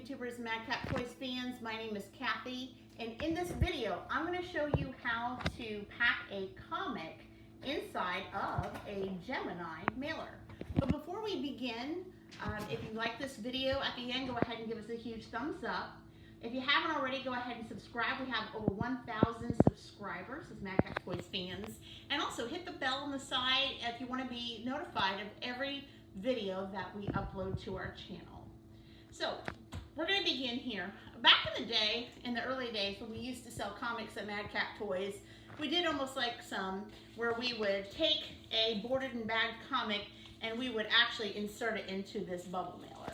YouTubers, Madcap Toys fans. My name is Kathy, and in this video, I'm going to show you how to pack a comic inside of a Gemini mailer. But before we begin, if you like this video, at the end, go ahead and give us a huge thumbs up. If you haven't already, go ahead and subscribe. We have over 1,000 subscribers as Madcap Toys fans. And also hit the bell on the side if you want to be notified of every video that we upload to our channel. So, we're going to begin here. Back in the day, in the early days when we used to sell comics at Madcap Toys, we did almost like some where we would take a boarded and bagged comic and we would actually insert it into this bubble mailer.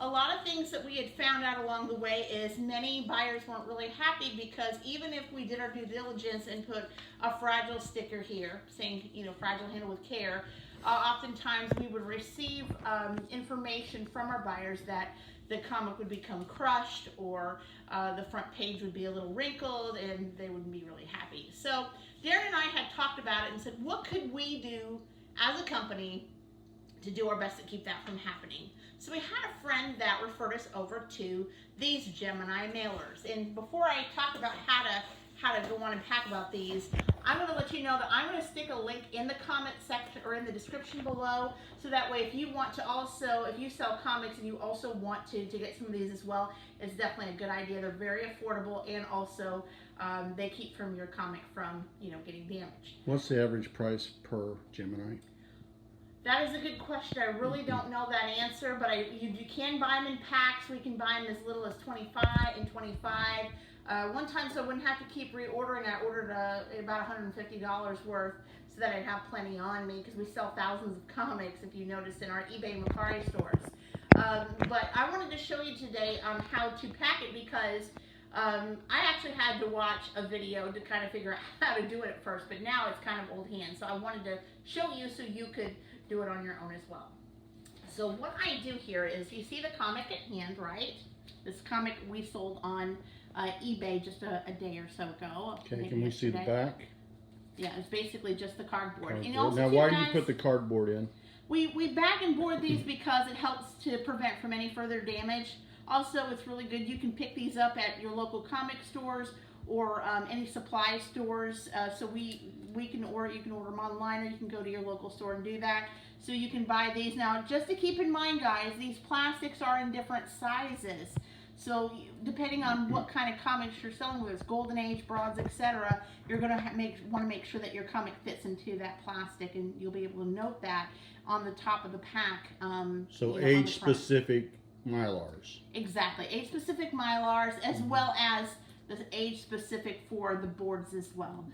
A lot of things that we had found out along the way is many buyers weren't really happy because even if we did our due diligence and put a fragile sticker here saying, you know, fragile handle with care, oftentimes we would receive information from our buyers that the comic would become crushed or the front page would be a little wrinkled and they wouldn't be really happy. So Darren and I had talked about it and said, what could we do as a company to do our best to keep that from happening? So we had a friend that referred us over to these Gemini mailers. And before I talk about how to go on and pack about these, I'm going to let you know that I'm going to stick a link in the comment section or in the description below, so that way if you want to also, if you sell comics and you also want to get some of these as well, it's definitely a good idea. They're very affordable, and also they keep from your comic from, you know, getting damaged. What's the average price per Gemini? That is a good question. I really don't know that answer, but you can buy them in packs. We can buy them as little as 25 and 25. One time, so I wouldn't have to keep reordering, I ordered about $150 worth so that I'd have plenty on me, because we sell thousands of comics, if you notice, in our eBay and Mercari stores. But I wanted to show you today how to pack it, because I actually had to watch a video to kind of figure out how to do it at first, but now it's kind of old hand. So I wanted to show you so you could do it on your own as well. So what I do here is, you see the comic at hand, right? This comic we sold on eBay just a day or so ago. Okay, can we see the back? Yeah, it's basically just the cardboard. And Now, why do you put the cardboard in? We bag and board these because it helps to prevent from any further damage. Also, it's really good. You can pick these up at your local comic stores or any supply stores. So we can order. You can order them online, or you can go to your local store and do that. So you can buy these. Now, just to keep in mind, guys, these plastics are in different sizes. So depending on what kind of comics you're selling, whether it's Golden Age, Broads, etc., you're going to want to make sure that your comic fits into that plastic, and you'll be able to note that on the top of the pack. So age-specific Mylars. Exactly, age-specific Mylars, as well as the age-specific for the boards as well.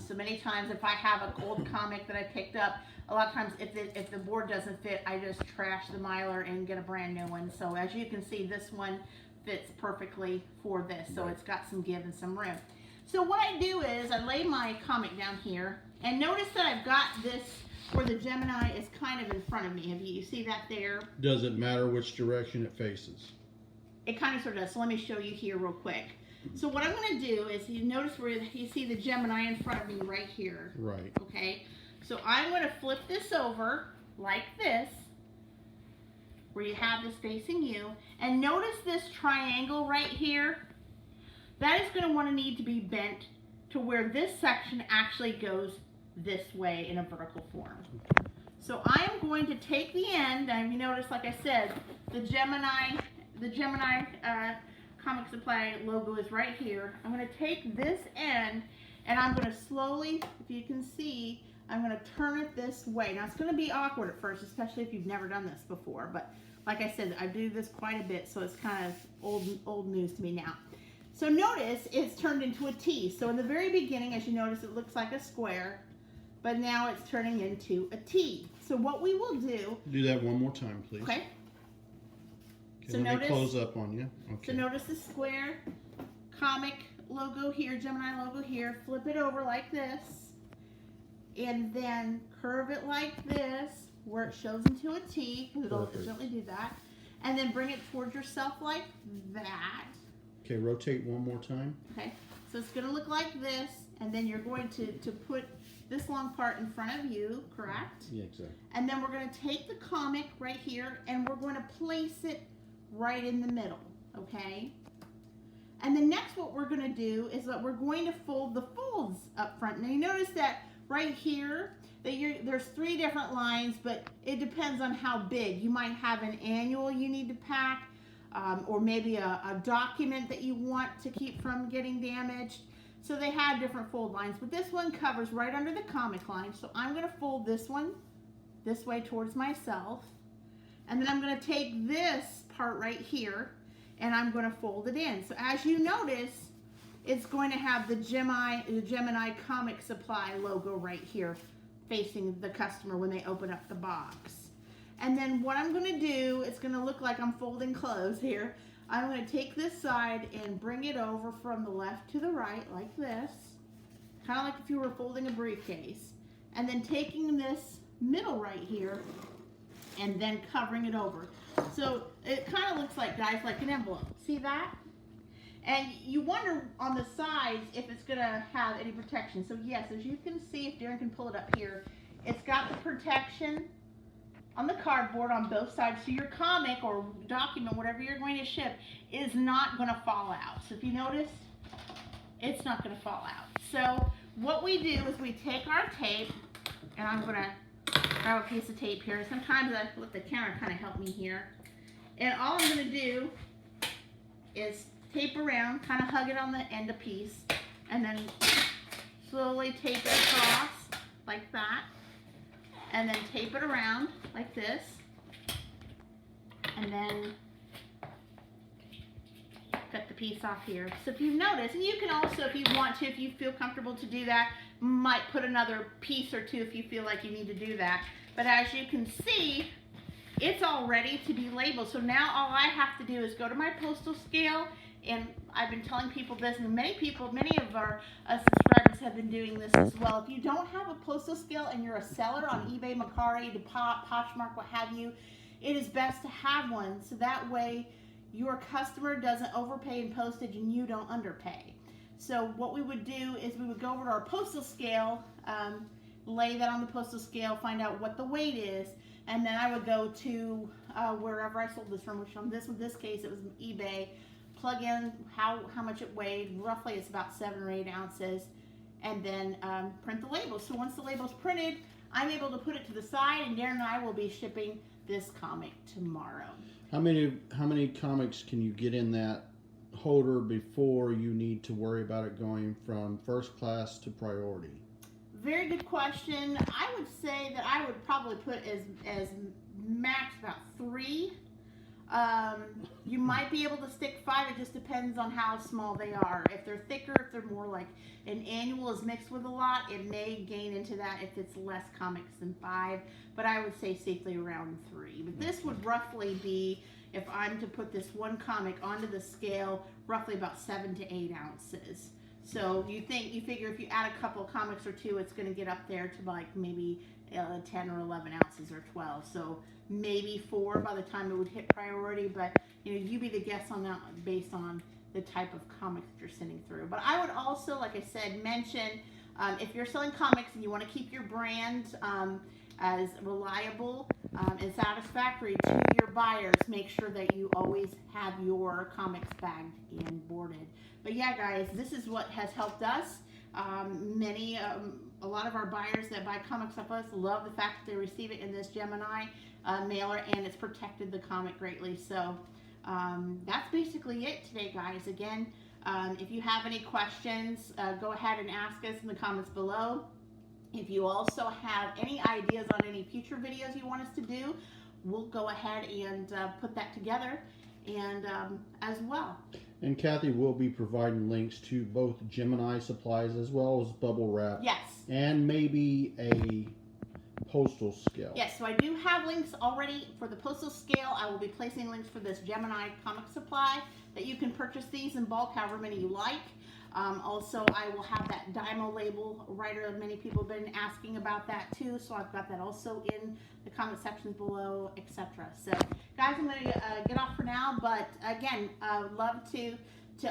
So many times, if I have an old comic that I picked up, a lot of times if the board doesn't fit, I just trash the Mylar and get a brand new one. So as you can see, this one fits perfectly for this, so it's got some give and some room. So what I do is I lay my comic down here, and notice that I've got this where the Gemini is kind of in front of me. You see that there? Does it matter which direction it faces? It kind of sort of does. So let me show you here real quick. So what I'm going to do is, you notice where you see the Gemini in front of me right here. Right. Okay. So I'm going to flip this over like this, where you have this facing you, and notice this triangle right here. That is going to want to need to be bent to where this section actually goes this way in a vertical form. So I am going to take the end, and you notice, like I said, the Gemini Comic Supply logo is right here. I'm going to take this end, and I'm going to slowly, if you can see, I'm going to turn it this way. Now, it's going to be awkward at first, especially if you've never done this before. But like I said, I do this quite a bit, so it's kind of old news to me now. So notice it's turned into a T. So in the very beginning, as you notice, it looks like a square, but now it's turning into a T. So what we will do... Do that one more time, please. Okay. So let me close up on you. Okay. So notice the square comic logo here, Gemini logo here. Flip it over like this, and then curve it like this, where it shows into a T, because it'll certainly do that. And then bring it towards yourself like that. Okay, rotate one more time. Okay, so it's going to look like this, and then you're going to put this long part in front of you, correct? Yeah, exactly. And then we're going to take the comic right here, and we're going to place it right in the middle. okay? And then next what we're gonna do is that we're going to fold the folds up front. Now you notice that right here, that there's 3 different lines, but it depends on how big. You might have an annual you need to pack, or maybe a document that you want to keep from getting damaged. So they have different fold lines, but this one covers right under the comic line. So I'm gonna fold this one this way towards myself. And then I'm gonna take this part right here and I'm gonna fold it in. So as you notice, it's going to have the Gemini Comic Supply logo right here facing the customer when they open up the box. And then what I'm gonna do, it's gonna look like I'm folding clothes here. I'm gonna take this side and bring it over from the left to the right like this, kind of like if you were folding a briefcase. And then taking this middle right here and then covering it over. So it kind of looks like, guys, like an envelope. See that? And you wonder on the sides if it's gonna have any protection. So yes, as you can see, if Darren can pull it up here, it's got the protection on the cardboard on both sides, so your comic or document, whatever you're going to ship, is not going to fall out. So if you notice, it's not going to fall out. So what we do is we take our tape, and I'm going to grab a piece of tape here. Sometimes I let the camera kind of help me here. And all I'm going to do is tape around, kind of hug it on the end a piece, and then slowly tape it across like that. And then tape it around like this, and then cut the piece off here. So if you notice, and you can also, if you want to, if you feel comfortable to do that, might put another piece or 2 if you feel like you need to do that. But as you can see, it's all ready to be labeled. So now all I have to do is go to my postal scale, and I've been telling people this, and many of our subscribers have been doing this as well. If you don't have a postal scale and you're a seller on eBay, Mercari, Depop, Poshmark, what have you, it is best to have one, so that way your customer doesn't overpay in postage and you don't underpay. So what we would do is we would go over to our postal scale, lay that on the postal scale, find out what the weight is, and then I would go to wherever I sold this from, which on this case it was eBay, plug in how much it weighed. Roughly it's about 7 or 8 ounces, and then print the label. So once the label's printed, I'm able to put it to the side, and Darren and I will be shipping this comic tomorrow. How many comics can you get in that holder before you need to worry about it going from first class to priority? Very good question. I would say that I would probably put as max about 3. You might be able to stick 5. It just depends on how small they are. If they're thicker, if they're more like an annual is mixed with a lot, it may gain into that if it's less comics than 5. But I would say safely around 3. But this would roughly be, if I'm to put this one comic onto the scale, roughly about 7 to 8 ounces. So you figure if you add a couple of comics or 2, it's going to get up there to like maybe 10 or 11 ounces or 12. So maybe 4 by the time it would hit priority, but you be the guess on that based on the type of comics that you're sending through. But I would also, like I said, mention if you're selling comics and you want to keep your brand as reliable and satisfactory to your buyers, make sure that you always have your comics bagged and boarded. But yeah, guys, this is what has helped us. A lot of our buyers that buy comics off us love the fact that they receive it in this Gemini mailer, and it's protected the comic greatly. So that's basically it today, guys. Again, if you have any questions, go ahead and ask us in the comments below. If you also have any ideas on any future videos you want us to do, we'll go ahead and put that together and as well. And Kathy will be providing links to both Gemini supplies as well as bubble wrap. Yes. And maybe a postal scale. Yes, so I do have links already for the postal scale. I will be placing links for this Gemini comic supply that you can purchase these in bulk, however many you like. Also, I will have that Dymo label writer. Many people have been asking about that too, so I've got that also in the comment sections below, etc. So, guys, I'm going to get off for now, but again, love to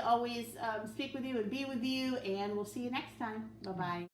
always speak with you and be with you, and we'll see you next time. Bye-bye.